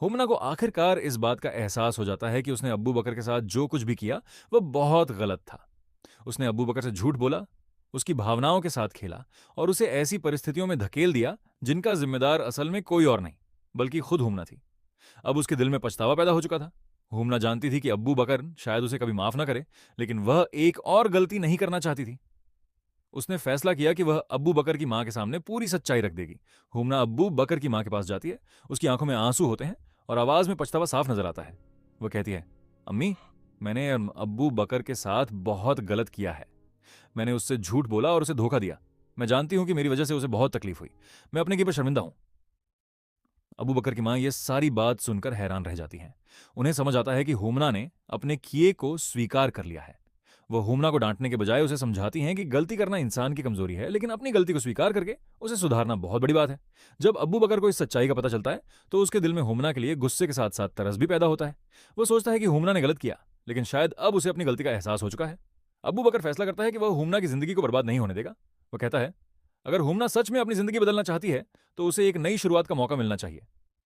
हुमना को आखिरकार इस बात का एहसास हो जाता है कि उसने अब्बू बकर के साथ जो कुछ भी किया वह बहुत गलत था। उसने अब्बू बकर से झूठ बोला, उसकी भावनाओं के साथ खेला और उसे ऐसी परिस्थितियों में धकेल दिया जिनका जिम्मेदार असल में कोई और नहीं बल्कि खुद हुमना थी। अब उसके दिल में पछतावा पैदा हो चुका था। हुमना जानती थी कि अब्बू बकर शायद उसे कभी माफ ना करे, लेकिन वह एक और गलती नहीं करना चाहती थी। उसने फैसला किया कि वह अब्बू बकर की मां के सामने पूरी सच्चाई रख देगी। हुमना अब्बू बकर की मां के पास जाती है। उसकी आंखों में आंसू होते हैं और आवाज में पछतावा साफ नजर आता है। वह कहती है, अम्मी, मैंने अब्बू बकर के साथ बहुत गलत किया है। मैंने उससे झूठ बोला और उसे धोखा दिया। मैं जानती हूं कि मेरी वजह से उसे बहुत तकलीफ हुई। मैं अपने की पर शर्मिंदा हूं। अबू बकर की मां यह सारी बात सुनकर हैरान रह जाती हैं। उन्हें समझ आता है कि हुमना ने अपने किए को स्वीकार कर लिया है। वह हुमना को डांटने के बजाय उसे समझाती हैं कि गलती करना इंसान की कमजोरी है, लेकिन अपनी गलती को स्वीकार करके उसे सुधारना बहुत बड़ी बात है। जब अब्बू बकर को इस सच्चाई का पता चलता है तो उसके दिल में हुमना के लिए गुस्से के साथ साथ तरस भी पैदा होता है। वो सोचता है कि हुमना ने गलत किया, लेकिन शायद अब उसे अपनी गलती का एहसास हो चुका है। अब्बू बकर फैसला करता है कि वह हुमना की जिंदगी को बर्बाद नहीं होने देगा। वह कहता है, अगर हुमना सच में अपनी जिंदगी बदलना चाहती है तो उसे एक नई शुरुआत का मौका मिलना चाहिए।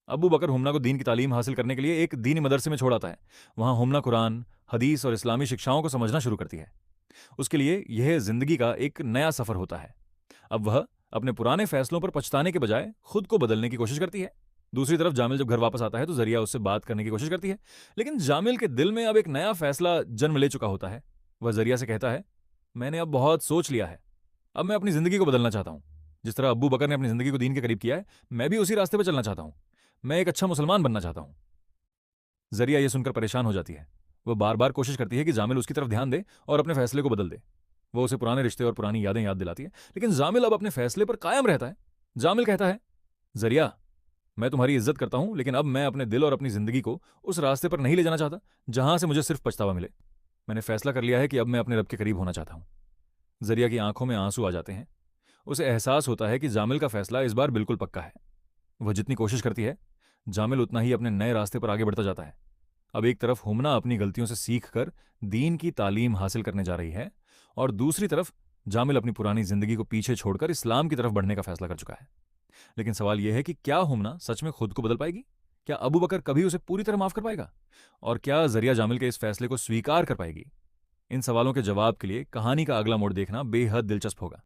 अबू बकर हुमना को दीन की तालीम हासिल करने के लिए एक दीनी मदरसे में छोड़ आता है। वहां हुमना कुरान, हदीस और इस्लामी शिक्षाओं को समझना शुरू करती है। उसके लिए यह जिंदगी का एक नया सफर होता है। अब वह अपने पुराने फैसलों पर पछताने के बजाय खुद को बदलने की कोशिश करती है। दूसरी तरफ जामिल जब घर वापस आता है तो जरिया उससे बात करने की कोशिश करती है, लेकिन जामिल के दिल में अब एक नया फैसला जन्म ले चुका होता है। वह जरिया से कहता है, मैंने अब बहुत सोच लिया है। अब मैं अपनी जिंदगी को बदलना चाहता हूं। जिस तरह अब्बू बकर ने अपनी जिंदगी को दीन के करीब किया है, मैं भी उसी रास्ते पर चलना चाहता हूं। मैं एक अच्छा मुसलमान बनना चाहता हूं। जरिया यह सुनकर परेशान हो जाती है। वह बार बार कोशिश करती है कि जामिल उसकी तरफ ध्यान दे और अपने फैसले को बदल दे। वह उसे पुराने रिश्ते और पुरानी यादें याद दिलाती है, लेकिन जामिल अब अपने फैसले पर कायम रहता है। जामिल कहता है, जरिया, मैं तुम्हारी इज्जत करता हूं, लेकिन अब मैं अपने दिल और अपनी जिंदगी को उस रास्ते पर नहीं ले जाना चाहता जहां से मुझे सिर्फ पछतावा मिले। मैंने फैसला कर लिया है कि अब मैं अपने रब के करीब होना चाहता हूं। जरिया की आंखों में आंसू आ जाते हैं। उसे एहसास होता है कि जामिल का फैसला इस बार बिल्कुल पक्का है। वह जितनी कोशिश करती है, जामिल उतना ही अपने नए रास्ते पर आगे बढ़ता जाता है। अब एक तरफ हुमना अपनी गलतियों से सीख कर दीन की तालीम हासिल करने जा रही है और दूसरी तरफ जामिल अपनी पुरानी जिंदगी को पीछे छोड़कर इस्लाम की तरफ बढ़ने का फैसला कर चुका है। लेकिन सवाल यह है कि क्या हुमना सच में खुद को बदल पाएगी? क्या अबू बकर कभी उसे पूरी तरह माफ कर पाएगा? और क्या जरिया जामिल के इस फैसले को स्वीकार कर पाएगी? इन सवालों के जवाब के लिए कहानी का अगला मोड़ देखना बेहद दिलचस्प होगा।